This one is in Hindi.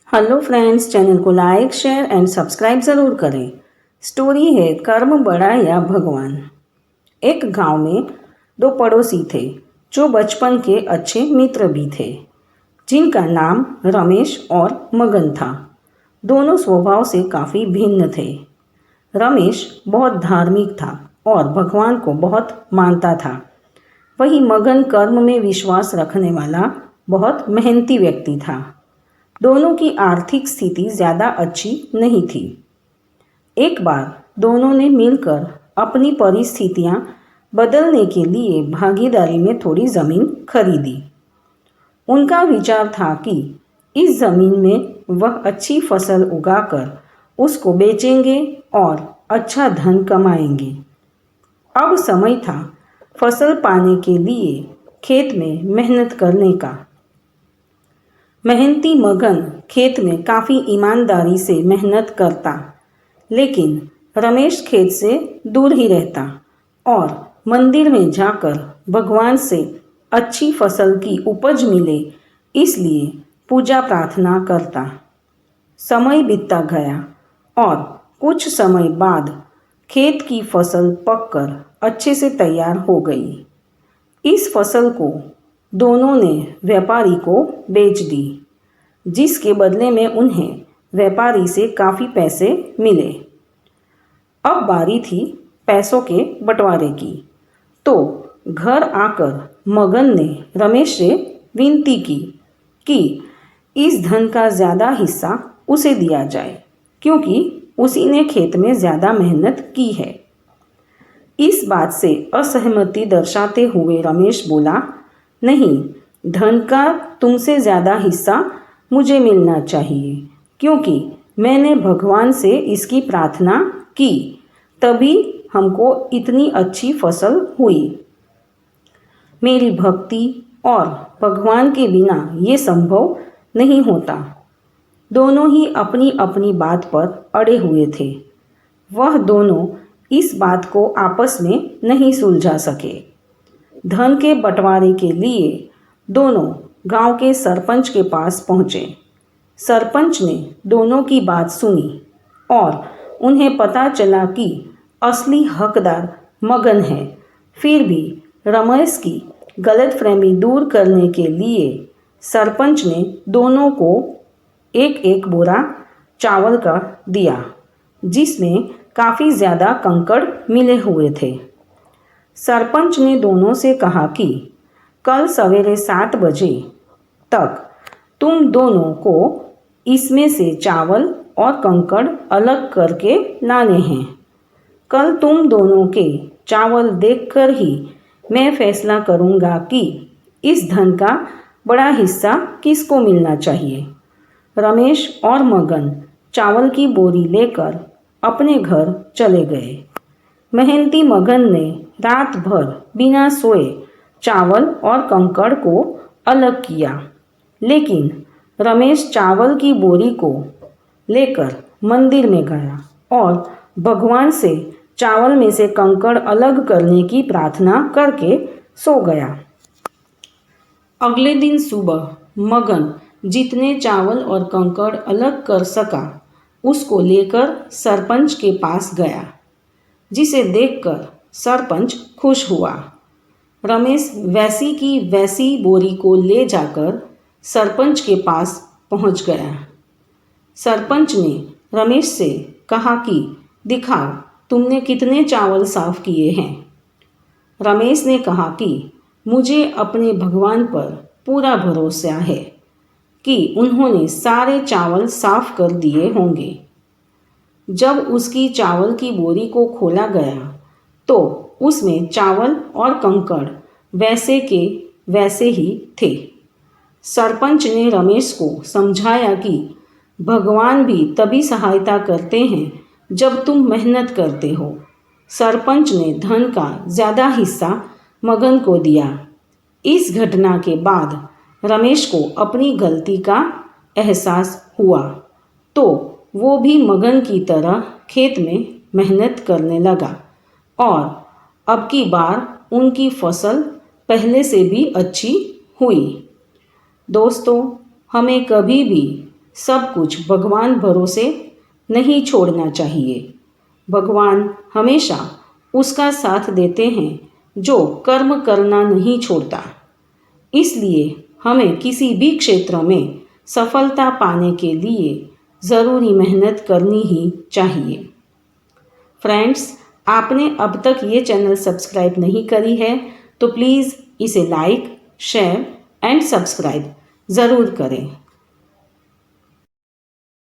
हेलो फ्रेंड्स, चैनल को लाइक शेयर एंड सब्सक्राइब ज़रूर करें। स्टोरी है कर्म बड़ा या भगवान। एक गांव में दो पड़ोसी थे जो बचपन के अच्छे मित्र भी थे, जिनका नाम रमेश और मगन था। दोनों स्वभाव से काफ़ी भिन्न थे। रमेश बहुत धार्मिक था और भगवान को बहुत मानता था। वहीं मगन कर्म में विश्वास रखने वाला बहुत मेहनती व्यक्ति था। दोनों की आर्थिक स्थिति ज़्यादा अच्छी नहीं थी। एक बार दोनों ने मिलकर अपनी परिस्थितियां बदलने के लिए भागीदारी में थोड़ी ज़मीन खरीदी। उनका विचार था कि इस ज़मीन में वह अच्छी फसल उगाकर उसको बेचेंगे और अच्छा धन कमाएंगे। अब समय था फसल पाने के लिए खेत में मेहनत करने का। मेहनती मगन खेत में काफ़ी ईमानदारी से मेहनत करता, लेकिन रमेश खेत से दूर ही रहता और मंदिर में जाकर भगवान से अच्छी फसल की उपज मिले इसलिए पूजा प्रार्थना करता। समय बीतता गया और कुछ समय बाद खेत की फसल पककर अच्छे से तैयार हो गई। इस फसल को दोनों ने व्यापारी को बेच दी, जिसके बदले में उन्हें व्यापारी से काफ़ी पैसे मिले। अब बारी थी पैसों के बंटवारे की, तो घर आकर मगन ने रमेश से विनती की कि इस धन का ज़्यादा हिस्सा उसे दिया जाए, क्योंकि उसी ने खेत में ज़्यादा मेहनत की है। इस बात से असहमति दर्शाते हुए रमेश बोला, नहीं, धन का तुमसे ज़्यादा हिस्सा मुझे मिलना चाहिए, क्योंकि मैंने भगवान से इसकी प्रार्थना की, तभी हमको इतनी अच्छी फसल हुई। मेरी भक्ति और भगवान के बिना ये संभव नहीं होता। दोनों ही अपनी अपनी बात पर अड़े हुए थे। वह दोनों इस बात को आपस में नहीं सुलझा सके। धन के बंटवारे के लिए दोनों गांव के सरपंच के पास पहुँचे। सरपंच ने दोनों की बात सुनी और उन्हें पता चला कि असली हकदार मगन है। फिर भी रमेश की गलतफहमी दूर करने के लिए सरपंच ने दोनों को एक एक बोरा चावल का दिया, जिसमें काफ़ी ज़्यादा कंकड़ मिले हुए थे। सरपंच ने दोनों से कहा कि कल सवेरे 7 बजे तक तुम दोनों को इसमें से चावल और कंकड़ अलग करके लाने हैं। कल तुम दोनों के चावल देखकर ही मैं फैसला करूंगा कि इस धन का बड़ा हिस्सा किसको मिलना चाहिए। रमेश और मगन चावल की बोरी लेकर अपने घर चले गए। मेहनती मगन ने रात भर बिना सोए चावल और कंकड़ को अलग किया, लेकिन रमेश चावल की बोरी को लेकर मंदिर में गया और भगवान से चावल में से कंकड़ अलग करने की प्रार्थना करके सो गया। अगले दिन सुबह मगन जितने चावल और कंकड़ अलग कर सका उसको लेकर सरपंच के पास गया, जिसे देखकर सरपंच खुश हुआ। रमेश वैसी की वैसी बोरी को ले जाकर सरपंच के पास पहुंच गया। सरपंच ने रमेश से कहा कि दिखाओ तुमने कितने चावल साफ किए हैं। रमेश ने कहा कि मुझे अपने भगवान पर पूरा भरोसा है कि उन्होंने सारे चावल साफ कर दिए होंगे। जब उसकी चावल की बोरी को खोला गया तो उसमें चावल और कंकड़ वैसे के वैसे ही थे। सरपंच ने रमेश को समझाया कि भगवान भी तभी सहायता करते हैं जब तुम मेहनत करते हो। सरपंच ने धन का ज़्यादा हिस्सा मगन को दिया। इस घटना के बाद रमेश को अपनी गलती का एहसास हुआ, तो वो भी मगन की तरह खेत में मेहनत करने लगा और अब की बार उनकी फसल पहले से भी अच्छी हुई। दोस्तों, हमें कभी भी सब कुछ भगवान भरोसे नहीं छोड़ना चाहिए। भगवान हमेशा उसका साथ देते हैं जो कर्म करना नहीं छोड़ता। इसलिए हमें किसी भी क्षेत्र में सफलता पाने के लिए ज़रूरी मेहनत करनी ही चाहिए। फ्रेंड्स, आपने अब तक ये चैनल सब्सक्राइब नहीं करी है तो प्लीज़ इसे लाइक, शेयर एंड सब्सक्राइब ज़रूर करें।